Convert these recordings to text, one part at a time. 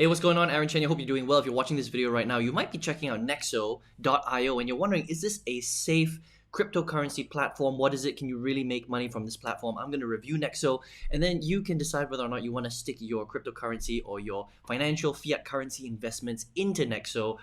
Hey, what's going on? Aaron Chen. I hope you're doing well. If you're watching this video right now, you might be checking out nexo.io and you're wondering, is this a safe cryptocurrency platform? What is it? Can you really make money from this platform? I'm going to review Nexo and then you can decide whether or not you want to stick your cryptocurrency or your financial fiat currency investments into Nexo,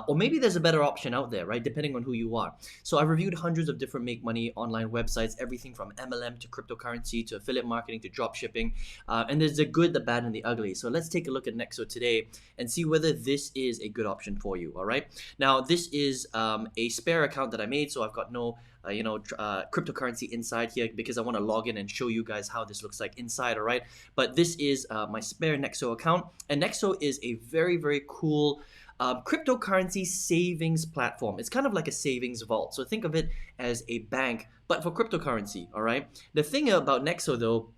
or maybe there's a better option out there, right? Depending on who you are. So I've reviewed hundreds of different make money online websites, everything from MLM to cryptocurrency to affiliate marketing to drop shipping, and there's the good, the bad, and the ugly. So let's take a look at Nexo today and see whether this is a good option for you. All right. Now this is a spare account that I made, so I've got no cryptocurrency inside here because I want to log in and show you guys how this looks like inside. All right, but this is my spare Nexo account, and Nexo is a very, very cool cryptocurrency savings platform. It's kind of like a savings vault, so think of it as a bank but for cryptocurrency. All right, the thing about Nexo though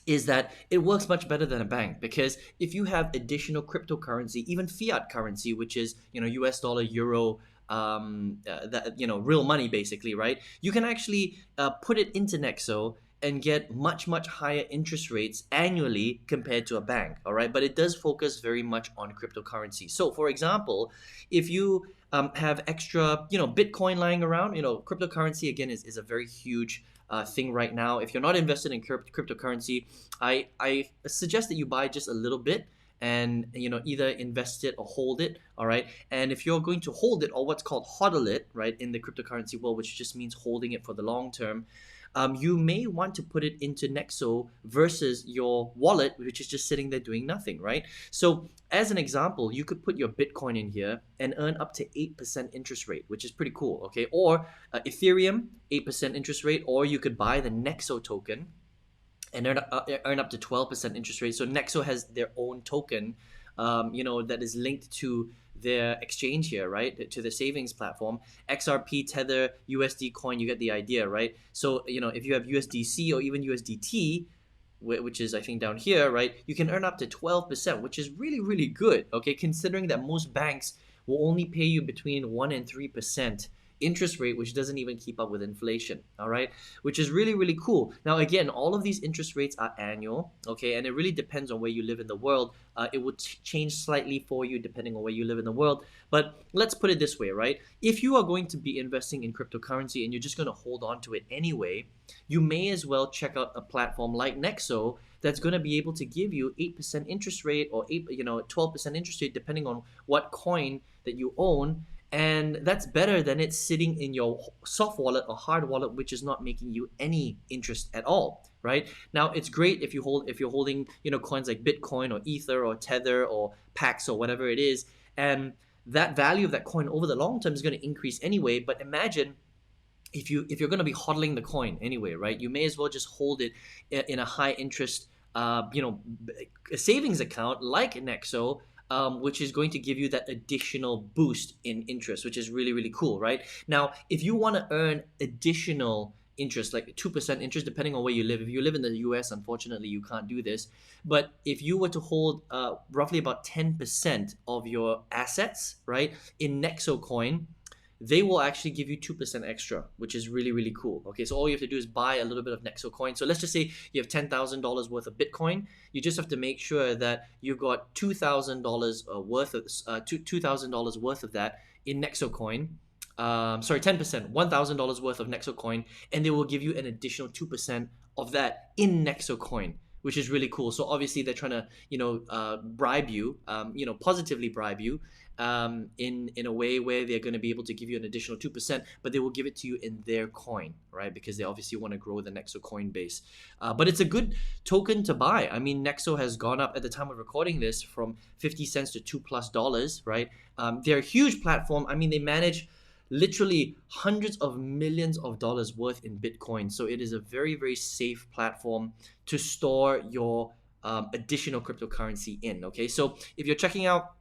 is that it works much better than a bank, because if you have additional cryptocurrency, even fiat currency, which is US dollar, euro, that real money basically, right? You can actually put it into Nexo and get much higher interest rates annually compared to a bank. All right, but it does focus very much on cryptocurrency. So for example, if you have extra Bitcoin lying around, cryptocurrency again is a very huge thing right now. If you're not invested in cryptocurrency, I suggest that you buy just a little bit and either invest it or hold it. All right, and if you're going to hold it, or what's called hodl it, right, in the cryptocurrency world, which just means holding it for the long term, you may want to put it into Nexo versus your wallet, which is just sitting there doing nothing, right? So as an example, you could put your Bitcoin in here and earn up to 8% interest rate, which is pretty cool, okay? Or Ethereum, 8% interest rate, or you could buy the Nexo token and earn up to 12% interest rate. So Nexo has their own token, that is linked to their exchange here, right? To the savings platform, XRP, Tether, USD coin, you get the idea, right? So, if you have USDC or even USDT, which is I think down here, right? You can earn up to 12%, which is really, really good, okay? Considering that most banks will only pay you between 1 and 3% interest rate, which doesn't even keep up with inflation. All right, which is really, really cool. Now again, all of these interest rates are annual, okay, and it really depends on where you live in the world. It would change slightly for you depending on where you live in the world, but let's put it this way, right? If you are going to be investing in cryptocurrency and you're just going to hold on to it anyway, you may as well check out a platform like Nexo that's going to be able to give you 8% interest rate or 12% interest rate depending on what coin that you own. And that's better than it sitting in your soft wallet or hard wallet, which is not making you any interest at all, right? Now, it's great if you're holding coins like Bitcoin or Ether or Tether or Pax or whatever it is, and that value of that coin over the long term is going to increase anyway. But imagine if you're going to be hodling the coin anyway, right? You may as well just hold it in a high interest, savings account like Nexo. Which is going to give you that additional boost in interest, which is really, really cool, right? Now, if you want to earn additional interest, like 2% interest, depending on where you live. If you live in the US, unfortunately, you can't do this. But if you were to hold roughly about 10% of your assets, right, in Nexo coin, they will actually give you 2% extra, which is really, really cool. Okay, so all you have to do is buy a little bit of Nexo coin. So let's just say you have $10,000 worth of Bitcoin. You just have to make sure that you've got $2,000 worth of $2,000 worth of that in Nexo coin. 10%, $1,000 worth of Nexo coin, and they will give you an additional 2% of that in Nexo coin, which is really cool. So obviously they're trying to, bribe you, positively bribe you, in a way where they're going to be able to give you an additional 2%, but they will give it to you in their coin, right? Because they obviously want to grow the Nexo coin base. But it's a good token to buy. I mean, Nexo has gone up at the time of recording this from 50 cents to $2+, right? They're a huge platform. I mean, they manage literally hundreds of millions of dollars worth in Bitcoin. So it is a very, very safe platform to store your additional cryptocurrency in. Okay, so if you're checking out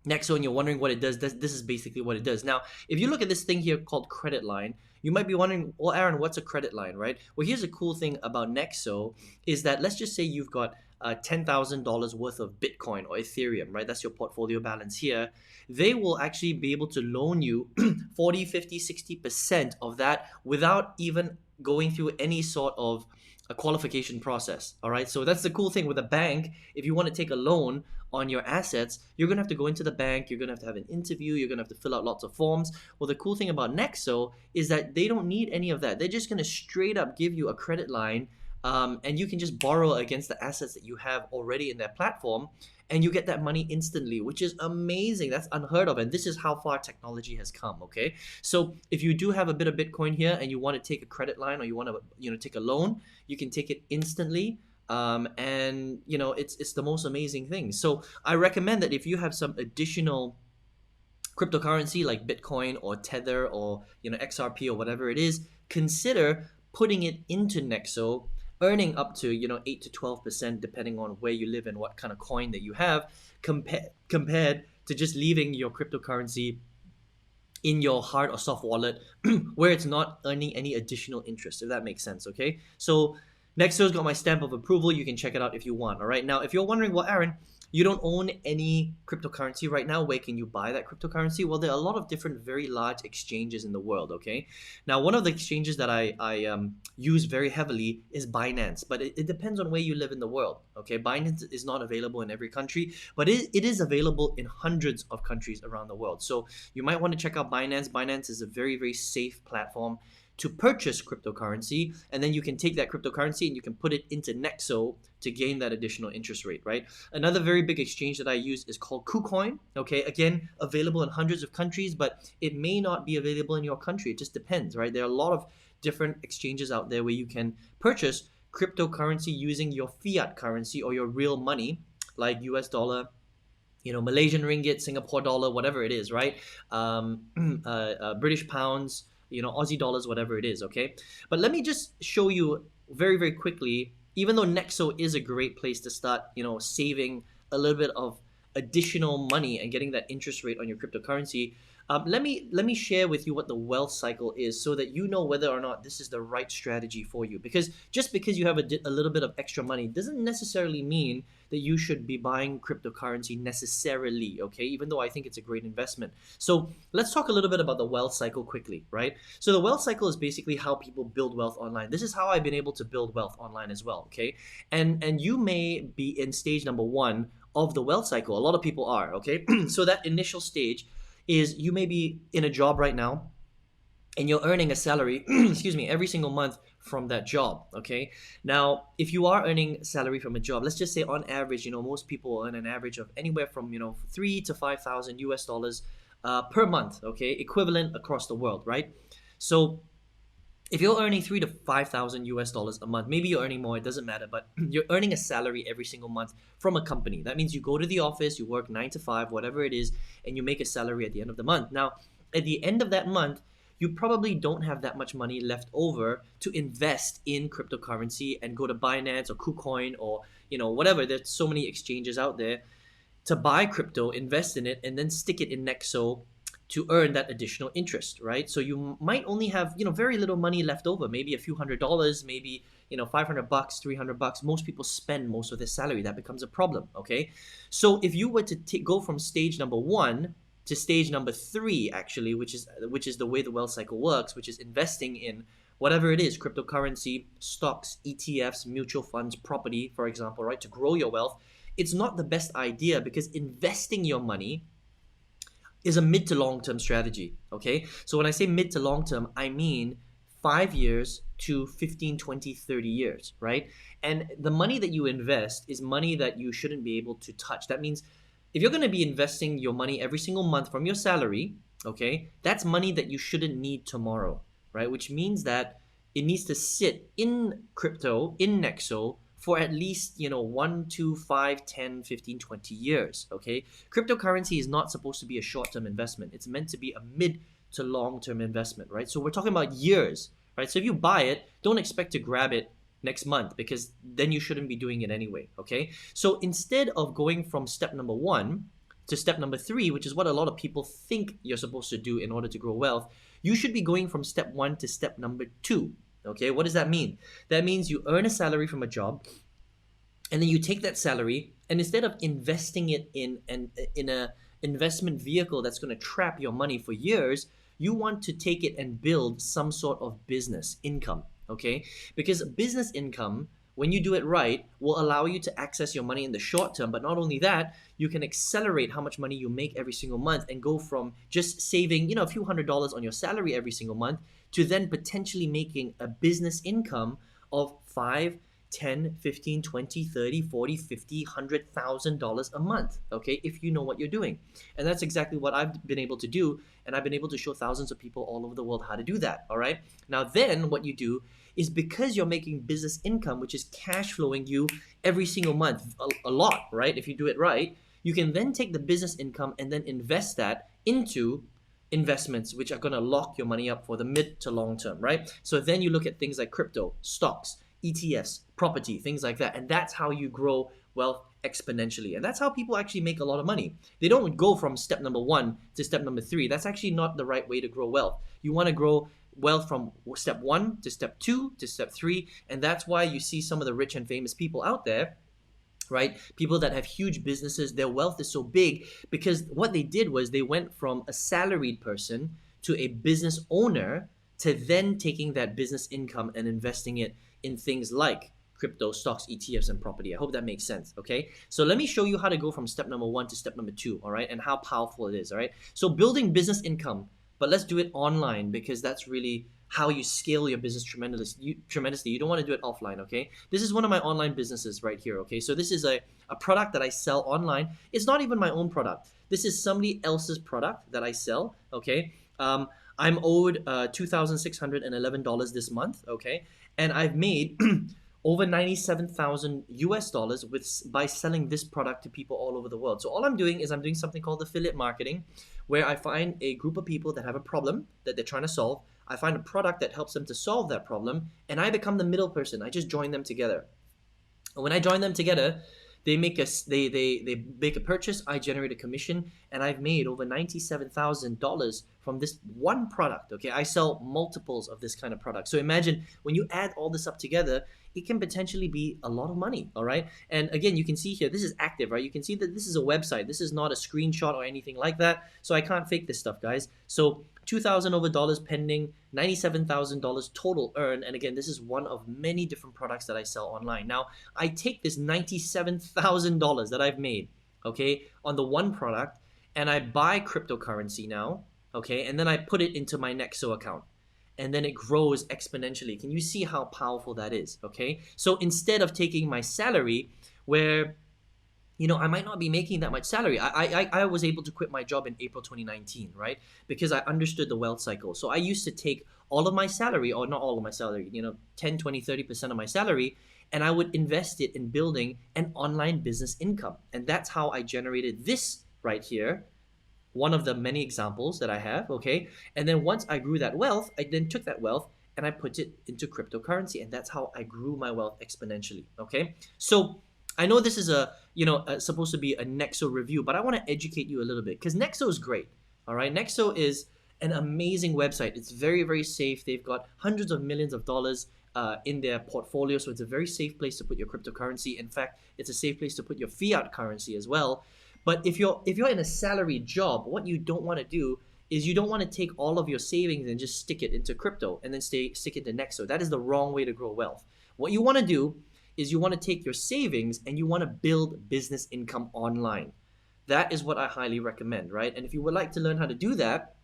Nexo and you're wondering what it does, this is basically what it does. Now, if you look at this thing here called credit line, you might be wondering, well, Aaron, what's a credit line, right? Well, here's a cool thing about Nexo is that let's just say you've got $10,000 worth of Bitcoin or Ethereum, right? That's your portfolio balance here. They will actually be able to loan you 40, 50, 60% of that without even going through any sort of a qualification process. All right. So that's the cool thing with a bank. If you want to take a loan on your assets, you're going to have to go into the bank. You're going to have an interview. You're going to have to fill out lots of forms. Well, the cool thing about Nexo is that they don't need any of that. They're just going to straight up give you a credit line, and you can just borrow against the assets that you have already in their platform, and you get that money instantly, which is amazing. That's unheard of, and this is how far technology has come. Okay, so if you do have a bit of Bitcoin here and you want to take a credit line, or you want to take a loan, you can take it instantly. And it's the most amazing thing. So I recommend that if you have some additional cryptocurrency like Bitcoin or Tether or XRP or whatever it is, consider putting it into Nexo, earning up to 8 to 12% depending on where you live and what kind of coin that you have, compared to just leaving your cryptocurrency in your hard or soft wallet where it's not earning any additional interest, if that makes sense. Okay, so Nexo's got my stamp of approval. You can check it out if you want. All right, now if you're wondering, well, Aaron, you don't own any cryptocurrency right now, where can you buy that cryptocurrency? Well, there are a lot of different very large exchanges in the world. Okay, now one of the exchanges that I use very heavily is Binance, but it depends on where you live in the world. Okay, Binance is not available in every country, but it is available in hundreds of countries around the world. So you might want to check out Binance. Binance is a very, very safe platform to purchase cryptocurrency, and then you can take that cryptocurrency and you can put it into Nexo to gain that additional interest rate, right? Another very big exchange that I use is called Kucoin. Okay, again, available in hundreds of countries, but it may not be available in your country. It just depends, right? There are a lot of different exchanges out there where you can purchase cryptocurrency using your fiat currency or your real money, like US dollar, Malaysian ringgit, Singapore dollar, whatever it is, right? British pounds, Aussie dollars, whatever it is. Okay, but let me just show you very, very quickly. Even though Nexo is a great place to start, saving a little bit of additional money and getting that interest rate on your cryptocurrency, let me share with you what the wealth cycle is, so that you know whether or not this is the right strategy for you. Because just because you have a little bit of extra money doesn't necessarily mean that you should be buying cryptocurrency necessarily, okay? Even though I think it's a great investment. So let's talk a little bit about the wealth cycle quickly, right? So the wealth cycle is basically how people build wealth online. This is how I've been able to build wealth online as well, okay? And you may be in stage number 1 of the wealth cycle. A lot of people are, okay? So that initial stage is you may be in a job right now and you're earning a salary, excuse me, every single month from that job, okay? Now, if you are earning salary from a job, let's just say on average, most people earn an average of anywhere from, 3 to 5,000 US dollars per month, okay? Equivalent across the world, right? So if you're earning 3 to 5,000 US dollars a month, maybe you're earning more, it doesn't matter, but you're earning a salary every single month from a company. That means you go to the office, you work 9 to 5, whatever it is, and you make a salary at the end of the month. Now, at the end of that month, you probably don't have that much money left over to invest in cryptocurrency and go to Binance or Kucoin or, whatever. There's so many exchanges out there to buy crypto, invest in it, and then stick it in Nexo to earn that additional interest, right? So you might only have, very little money left over, maybe a few $100s, maybe, $500, $300. Most people spend most of their salary. That becomes a problem, okay? So if you were to go from stage number 1 to stage number 3, actually, which is the way the wealth cycle works, which is investing in whatever it is, cryptocurrency, stocks, ETFs, mutual funds, property, for example, right, to grow your wealth, it's not the best idea, because investing your money is a mid to long term strategy, okay? So when I say mid to long term, I mean 5 years to 15, 20, 30 years, right? And the money that you invest is money that you shouldn't be able to touch. That means if you're going to be investing your money every single month from your salary, okay, that's money that you shouldn't need tomorrow, right? Which means that it needs to sit in crypto, in Nexo, for at least 1, 2, 5, 10, 15, 20 years, okay? Cryptocurrency is not supposed to be a short-term investment. It's meant to be a mid to long-term investment, right? So we're talking about years, right? So if you buy it, don't expect to grab it next month, because then you shouldn't be doing it anyway, okay? So instead of going from step number 1 to step number 3, which is what a lot of people think you're supposed to do in order to grow wealth, you should be going from step 1 to step number 2. Okay, what does that mean? That means you earn a salary from a job, and then you take that salary, and instead of investing it in a investment vehicle that's going to trap your money for years, you want to take it and build some sort of business income. okay? Because business income, when you do it right, will allow you to access your money in the short term. But not only that, you can accelerate how much money you make every single month and go from just saving, a few $100s on your salary every single month to then potentially making a business income of 5, 10, 15, 20, 30, 40, 50, $100,000 a month, okay, if you know what you're doing. And that's exactly what I've been able to do, and I've been able to show thousands of people all over the world how to do that, all right? Now then what you do is, because you're making business income, which is cash flowing you every single month, a lot, right? If you do it right, you can then take the business income and then invest that into investments which are going to lock your money up for the mid to long term, right? So then you look at things like crypto, stocks, ETFs, property, things like that. And that's how you grow wealth exponentially. And that's how people actually make a lot of money. They don't go from step number 1 to step number 3. That's actually not the right way to grow wealth. You want to grow wealth from step 1 to step 2 to step 3. And that's why you see some of the rich and famous people out there, right? People that have huge businesses, their wealth is so big because what they did was they went from a salaried person to a business owner, to then taking that business income and investing it in things like crypto, stocks, ETFs, and property. I hope that makes sense, okay? So let me show you how to go from step number 1 to step number 2, all right? And how powerful it is, all right? So building business income, but let's do it online because that's really how you scale your business tremendously. You don't want to do it offline, okay? This is one of my online businesses right here, okay? So this is a product that I sell online. It's not even my own product. This is somebody else's product that I sell, okay? I'm owed $2,611 this month, okay? And I've made over 97,000 US dollars by selling this product to people all over the world. So all I'm doing is I'm doing something called affiliate marketing, where I find a group of people that have a problem that they're trying to solve. I find a product that helps them to solve that problem, and I become the middle person. I just join them together. And when I join them together, they make they make a purchase, I generate a commission, and I've made over $97,000 from this one product, okay? I sell multiples of this kind of product. So imagine when you add all this up together, it can potentially be a lot of money, all right? And again, you can see here, this is active, right? You can see that this is a website. This is not a screenshot or anything like that. So I can't fake this stuff, guys. So $2,000 over dollars pending, $97,000 total earned. And again, this is one of many different products that I sell online. Now, I take this $97,000 that I've made, okay, on the one product, and I buy cryptocurrency now, okay, and then I put it into my Nexo account. And then it grows exponentially. Can you see how powerful that is, okay? So instead of taking my salary, where I might not be making that much salary. I was able to quit my job in April 2019, right? Because I understood the wealth cycle. So I used to take all of my salary, or not all of my salary, 10, 20, 30% of my salary, and I would invest it in building an online business income. And that's how I generated this right here, one of the many examples that I have, okay? And then once I grew that wealth, I then took that wealth and I put it into cryptocurrency, and that's how I grew my wealth exponentially, okay? So I know this is supposed to be a Nexo review, but I want to educate you a little bit because Nexo is great, all right? Nexo is an amazing website. It's very, very safe. They've got hundreds of millions of dollars in their portfolio, so it's a very safe place to put your cryptocurrency. In fact, it's a safe place to put your fiat currency as well. But if you're in a salaried job, what you don't want to do is you don't want to take all of your savings and just stick it into crypto and then stick it into Nexo. That is the wrong way to grow wealth. What you want to do is you want to take your savings and you want to build business income online. That is what I highly recommend, right? And if you would like to learn how to do that,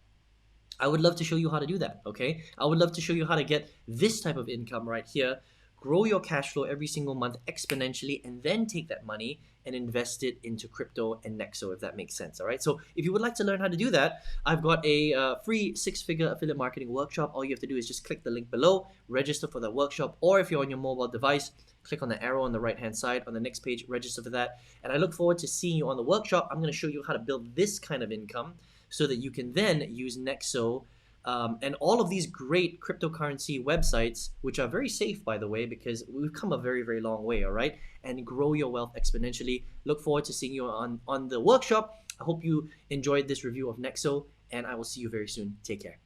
I would love to show you how to do that, okay? I would love to show you how to get this type of income right here, grow your cash flow every single month exponentially, and then take that money and invest it into crypto and Nexo, if that makes sense, all right? So if you would like to learn how to do that, I've got a free 6-figure affiliate marketing workshop. All you have to do is just click the link below, register for that workshop, or if you're on your mobile device, click on the arrow on the right-hand side on the next page, register for that. And I look forward to seeing you on the workshop. I'm gonna show you how to build this kind of income so that you can then use Nexo and all of these great cryptocurrency websites, which are very safe, by the way, because we've come a very, very long way, all right? And grow your wealth exponentially. Look forward to seeing you on the workshop. I hope you enjoyed this review of Nexo, and I will see you very soon. Take care.